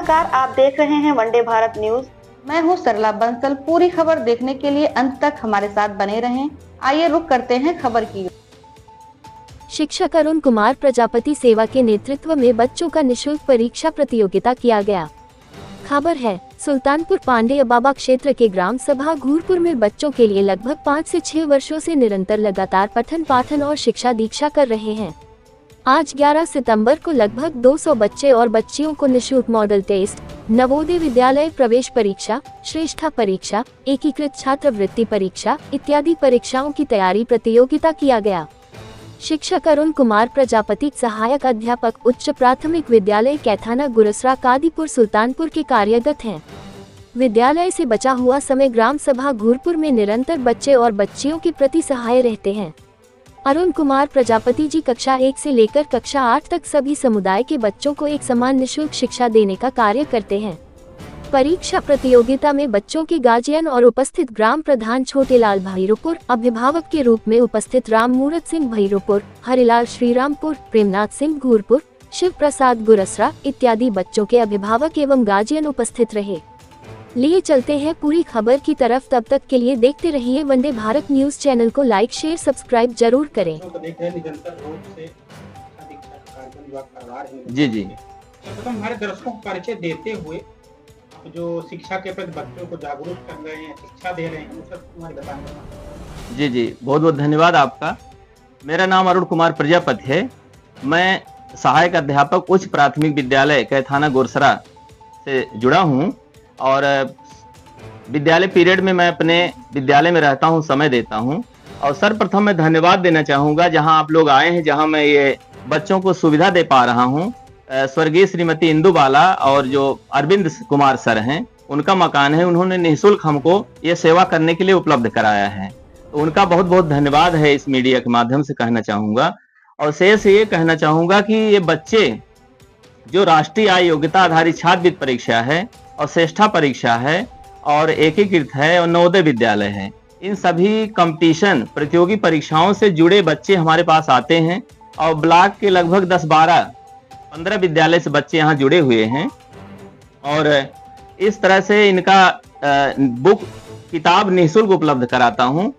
नमस्कार, आप देख रहे हैं वनडे भारत न्यूज। मैं हूं सरला बंसल। पूरी खबर देखने के लिए अंत तक हमारे साथ बने रहें। आइए रुक करते हैं खबर की। शिक्षक अरुण कुमार प्रजापति सेवा के नेतृत्व में बच्चों का निशुल्क परीक्षा प्रतियोगिता किया गया। खबर है, सुल्तानपुर पांडेय बाबा क्षेत्र के ग्राम सभा घूरपुर में बच्चों के लिए लगभग 5 से 6 वर्षों से निरंतर लगातार पठन पाठन और शिक्षा दीक्षा कर रहे हैं। आज 11 सितंबर को लगभग 200 बच्चे और बच्चियों को निशुल्क मॉडल टेस्ट, नवोदय विद्यालय प्रवेश परीक्षा, श्रेष्ठा परीक्षा, एकीकृत छात्रवृत्ति परीक्षा इत्यादि परीक्षाओं की तैयारी प्रतियोगिता किया गया। शिक्षक अरुण कुमार प्रजापति सहायक अध्यापक उच्च प्राथमिक विद्यालय कैथाना गुरसरा कादीपुर सुल्तानपुर के कार्यरत हैं। विद्यालय से बचा हुआ समय ग्राम सभा घूरपुर में निरंतर बच्चे और बच्चियों के प्रति सहाय रहते हैं। अरुण कुमार प्रजापति जी कक्षा 1 से लेकर कक्षा 8 तक सभी समुदाय के बच्चों को एक समान निशुल्क शिक्षा देने का कार्य करते हैं। परीक्षा प्रतियोगिता में बच्चों के गार्जियन और उपस्थित ग्राम प्रधान छोटेलाल भैरोपुर, अभिभावक के रूप में उपस्थित राम मूरत सिंह भैरोपुर, हरिलाल श्रीरामपुर, प्रेमनाथ सिंह घूरपुर, शिव प्रसाद गुरसरा इत्यादि बच्चों के अभिभावक एवं गार्जियन उपस्थित रहे। लिए चलते हैं पूरी खबर की तरफ। तब तक के लिए देखते रहिए वंदे भारत न्यूज। चैनल को लाइक शेयर सब्सक्राइब जरूर करें। जी जी, तो हमारे दर्शकों को परिचय देते हुए जो शिक्षा के प्रति बच्चों को जागरूक कर रहे हैं, शिक्षा दे रहे हैं, वो सब तुम्हारे बताएंगे। जी जी, बहुत बहुत धन्यवाद आपका। मेरा नाम अरुण कुमार प्रजापति है। मैं सहायक अध्यापक उच्च प्राथमिक विद्यालय कैथाना गुरसरा से जुड़ा हूँ और विद्यालय पीरियड में मैं अपने विद्यालय में रहता हूँ, समय देता हूँ। और सर्वप्रथम मैं धन्यवाद देना चाहूँगा जहाँ आप लोग आए हैं, जहाँ मैं ये बच्चों को सुविधा दे पा रहा हूँ। स्वर्गीय श्रीमती इंदु बाला और जो अरविंद कुमार सर हैं, उनका मकान है, उन्होंने निःशुल्क हमको ये सेवा करने के लिए उपलब्ध कराया है। तो उनका बहुत बहुत धन्यवाद है, इस मीडिया के माध्यम से कहना चाहूँगा। और शेष ये कहना चाहूँगा कि ये बच्चे जो राष्ट्रीय आय योग्यता आधारित छात्रवृत्ति परीक्षा है और श्रेष्ठा परीक्षा है और एकीकृत है और नवोदय विद्यालय है, इन सभी कंपटीशन प्रतियोगी परीक्षाओं से जुड़े बच्चे हमारे पास आते हैं। और ब्लॉक के लगभग 10-12-15 विद्यालय से बच्चे यहाँ जुड़े हुए हैं। और इस तरह से इनका बुक किताब निःशुल्क उपलब्ध कराता हूँ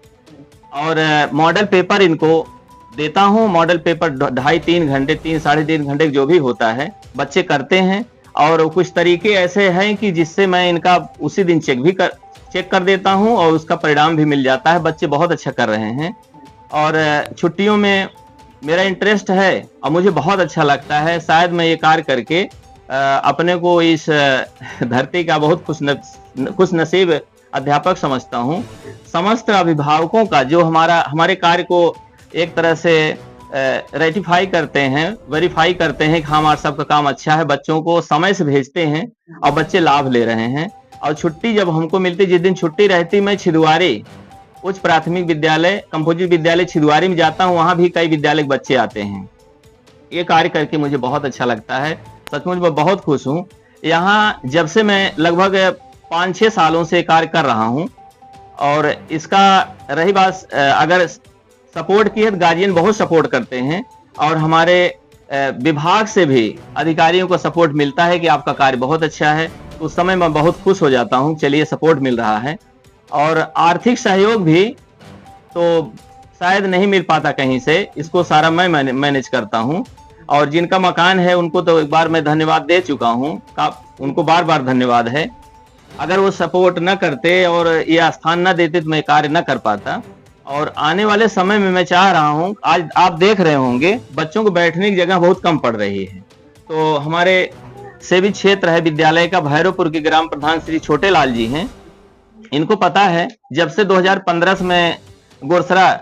और मॉडल पेपर इनको देता हूँ। मॉडल पेपर 2.5-3 घंटे, 3-3.5 घंटे जो भी होता है बच्चे करते हैं। और कुछ तरीके ऐसे हैं कि जिससे मैं इनका उसी दिन चेक कर देता हूं और उसका परिणाम भी मिल जाता है। बच्चे बहुत अच्छा कर रहे हैं और छुट्टियों में मेरा इंटरेस्ट है और मुझे बहुत अच्छा लगता है। शायद मैं ये कार्य करके अपने को इस धरती का बहुत खुश नसीब अध्यापक समझता हूं। समस्त अभिभावकों का जो हमारे कार्य को एक तरह से रेटिफाई करते हैं, वेरीफाई करते हैं कि हमारा सबका काम अच्छा है, बच्चों को समय से भेजते हैं और बच्चे लाभ ले रहे हैं। और छुट्टी जब हमको मिलती, जिस दिन छुट्टी रहती, मैं छिदवारी उच्च प्राथमिक विद्यालय कंपोजिट विद्यालय छिदवारी में जाता हूँ। वहाँ भी कई विद्यालय के बच्चे आते हैं। ये कार्य करके मुझे बहुत अच्छा लगता है, सचमुच मैं बहुत खुश हूँ। यहाँ जब से मैं लगभग 5-6 सालों से कार्य कर रहा हूँ और इसका रही बात अगर सपोर्ट की है तो गार्जियन बहुत सपोर्ट करते हैं और हमारे विभाग से भी अधिकारियों को सपोर्ट मिलता है कि आपका कार्य बहुत अच्छा है। उस समय मैं बहुत खुश हो जाता हूँ, चलिए सपोर्ट मिल रहा है। और आर्थिक सहयोग भी तो शायद नहीं मिल पाता कहीं से, इसको सारा मैं मैनेज करता हूँ। और जिनका मकान है उनको तो एक बार मैं धन्यवाद दे चुका हूँ, उनको बार बार धन्यवाद है। अगर वो सपोर्ट न करते और ये स्थान न देते तो मैं कार्य न कर पाता। और आने वाले समय में मैं चाह रहा हूं, आज आप देख रहे होंगे बच्चों को बैठने की जगह बहुत कम पड़ रही है। तो हमारे सेवी क्षेत्र है विद्यालय का, भैरोपुर के ग्राम प्रधान श्री छोटेलाल जी हैं। इनको पता है, जब से 2015 से मैं गुरसरा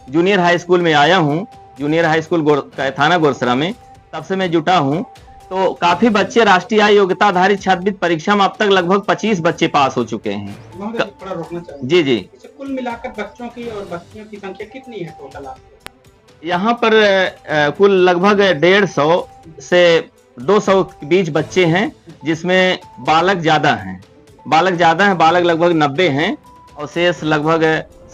जूनियर हाई स्कूल में आया हूं, जूनियर हाई स्कूल थाना गुरसरा में, तब से मैं जुटा हूं। तो काफी बच्चे राष्ट्रीय आय योग्यता आधारित छात्रवृत्ति परीक्षा में अब तक लगभग 25 बच्चे पास हो चुके हैं। थोड़ा रोकना चाहिए। जी जी, कुल मिलाकर बच्चों की और बच्चियों की संख्या कितनी है टोटल आपके? यहाँ पर कुल लगभग 150 से 200 के बीच बच्चे हैं, जिसमें बालक ज्यादा हैं। बालक लगभग 90 हैं और शेष लगभग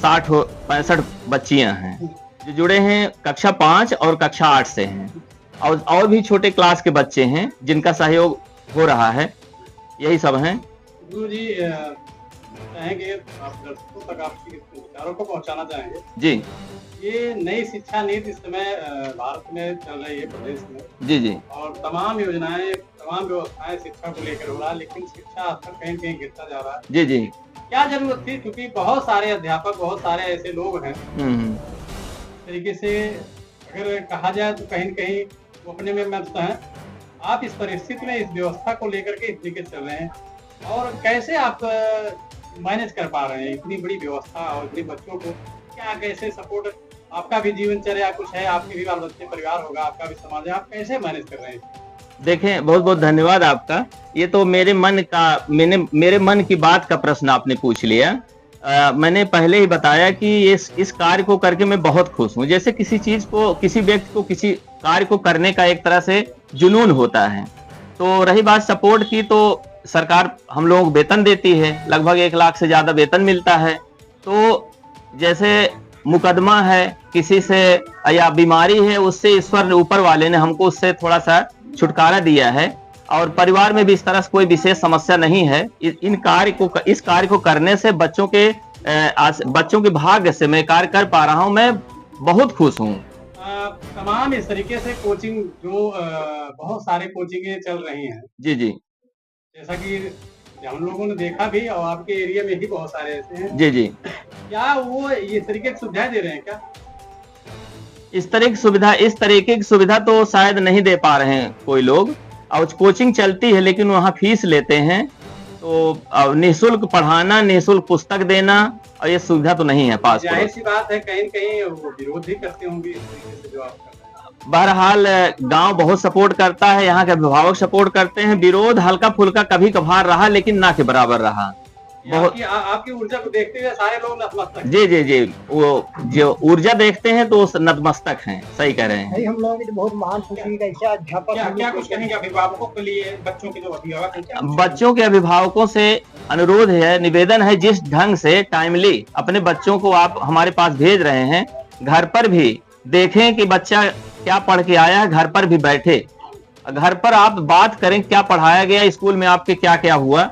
60-65 बच्चियां हैं जो जुड़े हैं कक्षा 5 और कक्षा 8 से हैं। और भी छोटे क्लास के बच्चे हैं जिनका सहयोग हो रहा है। यही सब हैं। गुरु जी चाहेंगे आप दर्शकों तक आपके विचारों को पहुंचाना चाहेंगे। जी ये नई शिक्षा नीति इस समय भारत में चल रही है, प्रदेश में। जी जी और तमाम योजनाएं, तमाम व्यवस्थाएं शिक्षा को लेकर हो रहा है, लेकिन शिक्षा स्तर कहीं न कहीं गिरता जा रहा है। जी जी क्या जरूरत थी? क्योंकि बहुत सारे अध्यापक, बहुत सारे ऐसे लोग हैं, इस तरीके से अगर कहा जाए तो कहीं न कहीं वो अपने में मस्त हैं। आप इस परिस्थिति में, इस व्यवस्था को लेकर के इस तरीके से चल रहे हैं, और कैसे आप मैनेज कर पा रहे हैं इतनी बड़ी व्यवस्था और इतने बच्चों को? क्या कैसे सपोर्ट, आपका भी जीवनचर्या कुछ है, आपके भी बाल बच्चे, परिवार होगा, आपका भी समाज है, आप कैसे मैनेज कर रहे हैं? देखें, बहुत बहुत धन्यवाद आपका। ये तो मेरे मन की बात का प्रश्न आपने पूछ लिया। मैंने पहले ही बताया कि इस कार्य को करके मैं बहुत खुश हूँ। जैसे किसी चीज को, किसी व्यक्ति को किसी कार्य को करने का एक तरह से जुनून होता है। तो रही बात सपोर्ट की, तो सरकार हम लोगों को वेतन देती है, लगभग 1 लाख से ज्यादा वेतन मिलता है। तो जैसे मुकदमा है किसी से या बीमारी है, उससे ईश्वर ऊपर वाले ने हमको उससे थोड़ा सा छुटकारा दिया है, और परिवार में भी इस तरह से कोई विशेष समस्या नहीं है। इस कार्य को करने से बच्चों के भाग्य से मैं कार्य कर पा रहा हूं, मैं बहुत खुश हूं। तमाम इस तरीके से कोचिंग जो बहुत सारे कोचिंगें चल रही हैं, जी जी, जैसा कि हम लोगों ने देखा भी, और आपके एरिया में भी बहुत सारे ऐसे हैं। जी जी, क्या वो ये तरीके की सुविधाएं दे रहे हैं क्या? इस तरीके की सुविधा तो शायद नहीं दे पा रहे हैं कोई लोग। और कोचिंग चलती है लेकिन वहाँ फीस लेते हैं, तो निःशुल्क पढ़ाना, निःशुल्क पुस्तक देना, और ये सुविधा तो नहीं है पास। जाहिर सी बात है, कहीं न कहीं वो विरोध भी करते होंगे इस तरीके से जो आप कर रहे हैं। बहरहाल गांव बहुत सपोर्ट करता है, यहाँ के अभिभावक सपोर्ट करते हैं। विरोध हल्का फुल्का कभी कभार रहा, लेकिन ना के बराबर रहा। बहुत आपकी ऊर्जा को देखते हुए सारे लोग नतमस्तक। जी जी जी, वो जो ऊर्जा देखते हैं तो नतमस्तक हैं। सही कह रहे हैं। हम लोगों की तो बहुत महान खुशी का ऐसे अध्यापक। क्या कुछ कहेंगे अभिभावकों के लिए, बच्चों के जो अभिभावक हैं? बच्चों के अभिभावकों से अनुरोध है, निवेदन है, जिस ढंग से टाइमली अपने बच्चों को आप हमारे पास भेज रहे हैं, घर पर भी देखें कि बच्चा क्या पढ़ के आया है। घर पर भी बैठे, घर पर आप बात करें क्या पढ़ाया गया, स्कूल में आपके क्या क्या हुआ,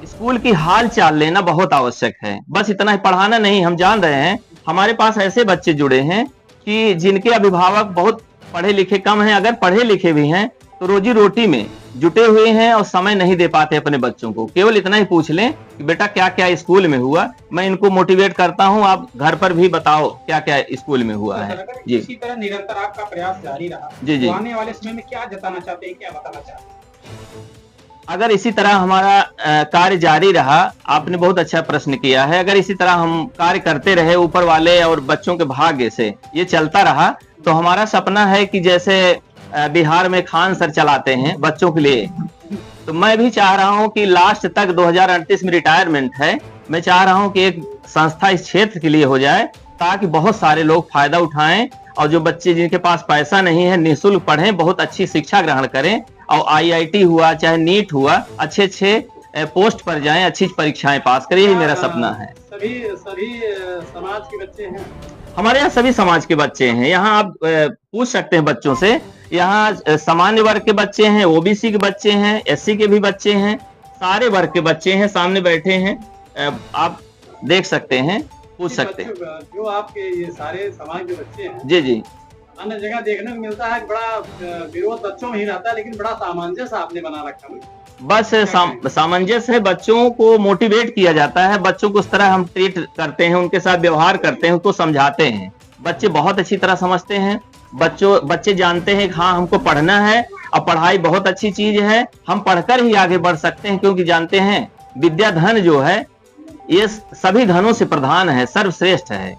स्कूल की हाल चाल लेना बहुत आवश्यक है। बस इतना ही, पढ़ाना नहीं। हम जान रहे हैं हमारे पास ऐसे बच्चे जुड़े हैं कि जिनके अभिभावक बहुत पढ़े लिखे कम हैं, अगर पढ़े लिखे भी हैं तो रोजी रोटी में जुटे हुए हैं और समय नहीं दे पाते अपने बच्चों को। केवल इतना ही पूछ लें कि बेटा क्या क्या स्कूल में हुआ, मैं इनको मोटिवेट करता हूं, आप घर पर भी बताओ क्या क्या स्कूल में हुआ है। जी, इसी तरह निरंतर आपका प्रयास जारी रहा, जी जी, तो आने वाले समय में क्या जताना चाहते हैं, क्या बताना चाहते हैं? अगर इसी तरह हमारा कार्य जारी रहा, आपने बहुत अच्छा प्रश्न किया है, अगर इसी तरह हम कार्य करते रहे, ऊपर वाले और बच्चों के भाग्य से ये चलता रहा, तो हमारा सपना है कि जैसे बिहार में खान सर चलाते हैं बच्चों के लिए, तो मैं भी चाह रहा हूं कि लास्ट तक 2038 में रिटायरमेंट है, मैं चाह रहा हूं कि एक संस्था इस क्षेत्र के लिए हो जाए, ताकि बहुत सारे लोग फायदा उठाएं, और जो बच्चे जिनके पास पैसा नहीं है निःशुल्क पढ़ें, बहुत अच्छी शिक्षा ग्रहण करें, और IIT हुआ चाहे नीट हुआ, अच्छे पोस्ट पर जाएं, अच्छी परीक्षाएं पास करें, यही मेरा सपना है। सभी समाज के बच्चे हैं हमारे यहाँ, सभी समाज के बच्चे हैं। यहाँ आप पूछ सकते हैं बच्चों से, यहाँ सामान्य वर्ग के बच्चे हैं, OBC के बच्चे हैं, SC के भी बच्चे हैं, सारे वर्ग के बच्चे हैं, सामने बैठे हैं, आप देख सकते हैं, पूछ सकते हैं। जो आपके ये सारे समाज के बच्चे हैं, जी जी, अन्य जगह देखने को मिलता है बड़ा विरोध बच्चों में ही रहता है, लेकिन बड़ा सामंजस्य आपने बना रखा है। बस सामंजस्य है, बच्चों को मोटिवेट किया जाता है, बच्चों को उस तरह हम ट्रीट करते हैं, उनके साथ व्यवहार करते हैं, उनको समझाते हैं। बच्चे बहुत अच्छी तरह समझते हैं, बच्चे जानते हैं कि हाँ हमको पढ़ना है, और पढ़ाई बहुत अच्छी चीज है, हम पढ़कर ही आगे बढ़ सकते हैं, क्योंकि जानते हैं विद्या धन जो है ये सभी धनों से प्रधान है, सर्वश्रेष्ठ है।